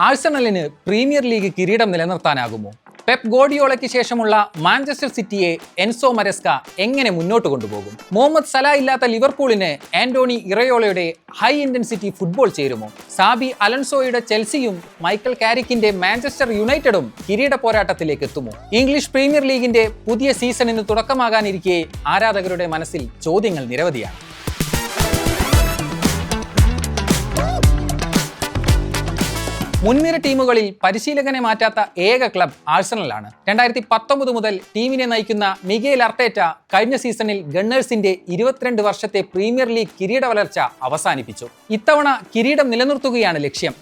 ആഴ്സണലിന് premier league കിരീടം നിലനിർത്താനാകുമോ? Pep ഗോർഡിയോളയ്ക്ക് ശേഷമുള്ള Manchester സിറ്റിയെ എൻസോ മരസ്ക എങ്ങനെ മുന്നോട്ട് കൊണ്ടുപോകും? മുഹമ്മദ് സലാ ഇല്ലാത്ത ലിവർപൂളിന് ആന്റോണി ഇറയോളയുടെ ഹൈ ഇന്റൻസിറ്റി ഫുട്ബോൾ ചേരുമോ? സാബി അലൻസോയുടെ ചെൽസിയും മൈക്കൽ കാരിക്കിന്റെ മാഞ്ചസ്റ്റർ യുണൈറ്റഡും കിരീട പോരാട്ടത്തിലേക്ക് എത്തുമോ? ഇംഗ്ലീഷ് പ്രീമിയർ ലീഗിന്റെ പുതിയ സീസണിന് തുടക്കമാകാനിരിക്കെ ആരാധകരുടെ മനസ്സിൽ ചോദ്യങ്ങൾ നിരവധിയാണ്. മുൻനിര ടീമുകളിൽ പരിശീലകനെ മാറ്റാത്ത ഏക ക്ലബ് ആഴ്സണലാണ്. 2019 മുതൽ ടീമിനെ നയിക്കുന്ന മിഗേൽ അർട്ടേറ്റ കഴിഞ്ഞ സീസണിൽ ഗണ്ണേഴ്സിന്റെ 22 വർഷത്തെ പ്രീമിയർ ലീഗ് കിരീട വളർച്ച അവസാനിപ്പിച്ചു. ഇത്തവണ കിരീടം നിലനിർത്തുകയാണ് ലക്ഷ്യം.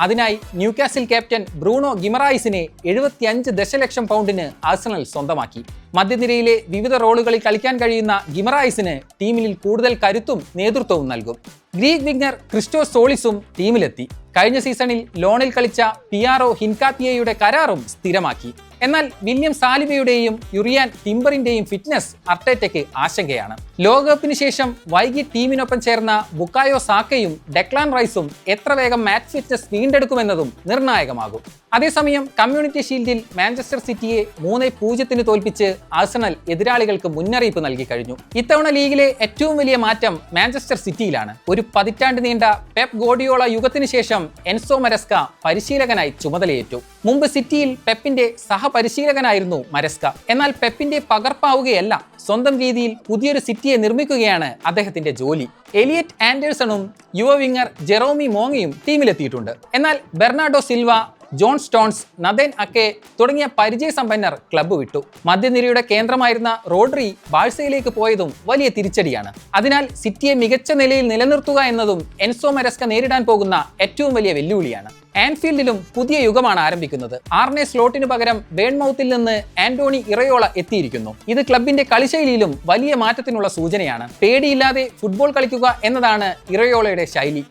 അതിനായി ന്യൂകാസിൽ ക്യാപ്റ്റൻ ബ്രൂണോ ഗിമറായിസിനെ 75 ദശലക്ഷം പൗണ്ടിന് ആഴ്സണൽ സ്വന്തമാക്കി. മധ്യനിരയിലെ വിവിധ റോളുകളിൽ കളിക്കാൻ കഴിയുന്ന ഗിമറായിസിന് ടീമിൽ കൂടുതൽ കരുത്തും നേതൃത്വവും നൽകും. ഗ്രീക്ക് വിങ്ങർ ക്രിസ്റ്റോസ് സോളിസും ടീമിലെത്തി. കഴിഞ്ഞ സീസണിൽ ലോണിൽ കളിച്ച പിയാറോ ഹിൻകാപ്പിയയുടെ കരാറും സ്ഥിരമാക്കി. എന്നാൽ വില്യം സാലിബയുടെയും യുറിയാൻ ടിംബറിന്റെയും ഫിറ്റ്നസ് അർട്ടേറ്റയ്ക്ക് ആശങ്കയാണ്. ലോകകപ്പിന് ശേഷം വൈകി ടീമിനൊപ്പം ചേർന്ന ബുക്കായോ സാക്കയും ഡെക്ലാൻ റൈസും എത്ര വേഗം മാച്ച് ഫിറ്റ്നസ് വീണ്ടെടുക്കുമെന്നതും നിർണായകമാകും. അതേസമയം കമ്മ്യൂണിറ്റി ഷീൽഡിൽ മാഞ്ചസ്റ്റർ സിറ്റിയെ 3-0 തോൽപ്പിച്ച് ആഴ്സണൽ എതിരാളികൾക്ക് മുന്നറിയിപ്പ് നൽകി കഴിഞ്ഞു. ഇത്തവണ ലീഗിലെ ഏറ്റവും വലിയ മാറ്റം മാഞ്ചസ്റ്റർ സിറ്റിയിലാണ്. ഒരു പതിറ്റാണ്ട് നീണ്ട പെപ് ഗോർഡിയോള യുഗത്തിന് ശേഷം എൻസോ മരസ്ക പരിശീലകനായി ചുമതലയേറ്റു. മുമ്പ് സിറ്റിയിൽ പെപ്പിന്റെ സഹപരിശീലകനായിരുന്നു മരസ്ക. എന്നാൽ പെപ്പിന്റെ പകർപ്പാവുകയല്ല, സ്വന്തം രീതിയിൽ പുതിയൊരു സിറ്റിയെ നിർമ്മിക്കുകയാണ് അദ്ദേഹത്തിന്റെ ജോലി. എലിയറ്റ് ആൻഡേഴ്സണും യുവ വിങ്ങർ ജെറോമി മോങ്ങയും ടീമിലെത്തിയിട്ടുണ്ട്. എന്നാൽ ബെർണാഡോ സിൽവ, ജോൺ സ്റ്റോൺസ്, നഥേൻ അക്കെ തുടങ്ങിയ പരിചയസമ്പന്നർ ക്ലബ്ബ് വിട്ടു. മധ്യനിരയുടെ കേന്ദ്രമായിരുന്ന റോഡ്രി ബാഴ്സയിലേക്ക് പോയതും വലിയ തിരിച്ചടിയാണ്. അതിനാൽ സിറ്റിയെ മികച്ച നിലയിൽ നിലനിർത്തുക എന്നതും എൻസോ മരസ്ക നേരിടാൻ പോകുന്ന ഏറ്റവും വലിയ വെല്ലുവിളിയാണ്. ആൻഫീൽഡിലും പുതിയ യുഗമാണ് ആരംഭിക്കുന്നത്. ആർനെ സ്ലോട്ടിന് പകരം ബേൺമൌത്തിൽ നിന്ന് ആന്റോണി ഇറയോള എത്തിയിരിക്കുന്നു. ഇത് ക്ലബിന്റെ കളിശൈലിയിലും വലിയ മാറ്റത്തിനുള്ള സൂചനയാണ്. പേടിയില്ലാതെ ഫുട്ബോൾ കളിക്കുക എന്നതാണ് ഇറയോളയുടെ ശൈലി.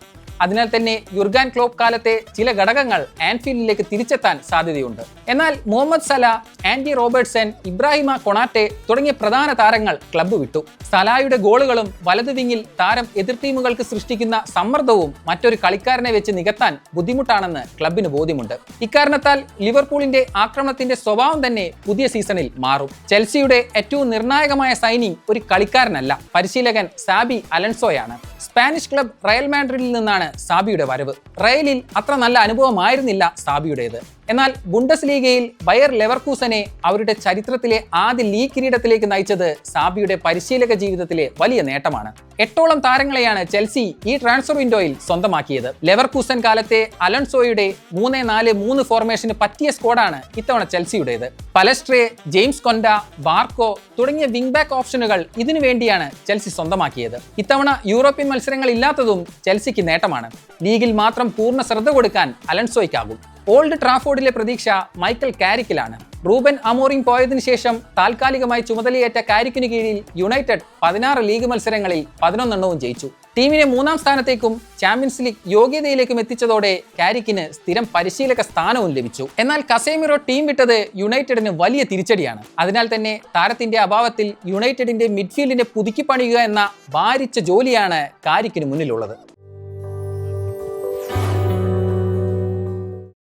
അതിനാൽ തന്നെ യുർഗൻ ക്ലോപ്പ് കാലത്തെ ചില ഘടകങ്ങൾ ആൻഫീൽഡിലേക്ക് തിരിച്ചെത്താൻ സാധ്യതയുണ്ട്. എന്നാൽ Mohamed Salah, Andy Robertson, Ibrahima Konate തുടങ്ങിയ പ്രധാന താരങ്ങൾ ക്ലബ്ബ് വിട്ടു. സലായുടെ ഗോളുകളും വലതു വിങ്ങിൽ താരം എതിർ ടീമുകൾക്ക് സൃഷ്ടിക്കുന്ന സമ്മർദ്ദവും മറ്റൊരു കളിക്കാരനെ വെച്ച് നികത്താൻ ബുദ്ധിമുട്ടാണെന്ന് ക്ലബിന് ബോധ്യമുണ്ട്. ഇക്കാരണത്താൽ ലിവർപൂളിന്റെ ആക്രമണത്തിന്റെ സ്വഭാവം തന്നെ പുതിയ സീസണിൽ മാറും. ചെൽസിയുടെ ഏറ്റവും നിർണായകമായ സൈനിങ് ഒരു കളിക്കാരനല്ല, പരിശീലകൻ സാബി അലൻസോയാണ്. സ്പാനിഷ് ക്ലബ് റയൽ മാഡ്രിഡിൽ നിന്നാണ് സാബിയുടെ വരവ്. റയലിൽ അത്ര നല്ല അനുഭവമായിരുന്നില്ല സാബിയുടേത്. എന്നാൽ ബുണ്ടസ് ലീഗയിൽ ബയർ ലെവർകൂസനെ അവരുടെ ചരിത്രത്തിലെ ആദ്യ ലീഗ് കിരീടത്തിലേക്ക് നയിച്ചത് സാബിയുടെ പരിശീലക ജീവിതത്തിലെ വലിയ നേട്ടമാണ്. 8ഓളം താരങ്ങളെയാണ് ചെൽസി ഈ ട്രാൻസ്ഫർ വിൻഡോയിൽ സ്വന്തമാക്കിയത്. ലെവർകൂസൻ കാലത്തെ അലൻസോയുടെ 3-4-3 ഫോർമേഷന് പറ്റിയ സ്ക്വാഡാണ് ഇത്തവണ ചെൽസിയുടേത്. പലസ്ട്രേ, ജെയിംസ് കൊൻഡ, ബാർക്കോ തുടങ്ങിയ വിംഗ് ബാക്ക് ഓപ്ഷനുകൾ ഇതിനു വേണ്ടിയാണ് ചെൽസി സ്വന്തമാക്കിയത്. ഇത്തവണ യൂറോപ്യൻ മത്സരങ്ങൾ ഇല്ലാത്തതും ചെൽസിക്ക് നേട്ടമാണ്. ലീഗിൽ മാത്രം പൂർണ്ണ ശ്രദ്ധ കൊടുക്കാൻ അലൻസോയ്ക്കാകും. ഓൾഡ് ട്രാഫോർഡിലെ പ്രതീക്ഷ മൈക്കൽ കാരിക്കിലാണ്. റൂബൻ അമോറിം പോയതിനു ശേഷം താൽക്കാലികമായി ചുമതലയേറ്റ കാരിക്കിന് കീഴിൽ യുണൈറ്റഡ് 16 ലീഗ് മത്സരങ്ങളിൽ 11 ജയിച്ചു. ടീമിനെ 3-ാം സ്ഥാനത്തേക്കും ചാമ്പ്യൻസ് ലീഗ് യോഗ്യതയിലേക്കും എത്തിച്ചതോടെ കാരിക്കിന് സ്ഥിരം പരിശീലക സ്ഥാനവും ലഭിച്ചു. എന്നാൽ കസേമിറോ ടീം വിട്ടത് യുണൈറ്റഡിന് വലിയ തിരിച്ചടിയാണ്. അതിനാൽ തന്നെ താരത്തിന്റെ അഭാവത്തിൽ യുണൈറ്റഡിന്റെ മിഡ്ഫീൽഡിനെ പുതുക്കി പണിയുക എന്ന ഭാരിച്ച ജോലിയാണ് കാരിക്കിന് മുന്നിലുള്ളത്.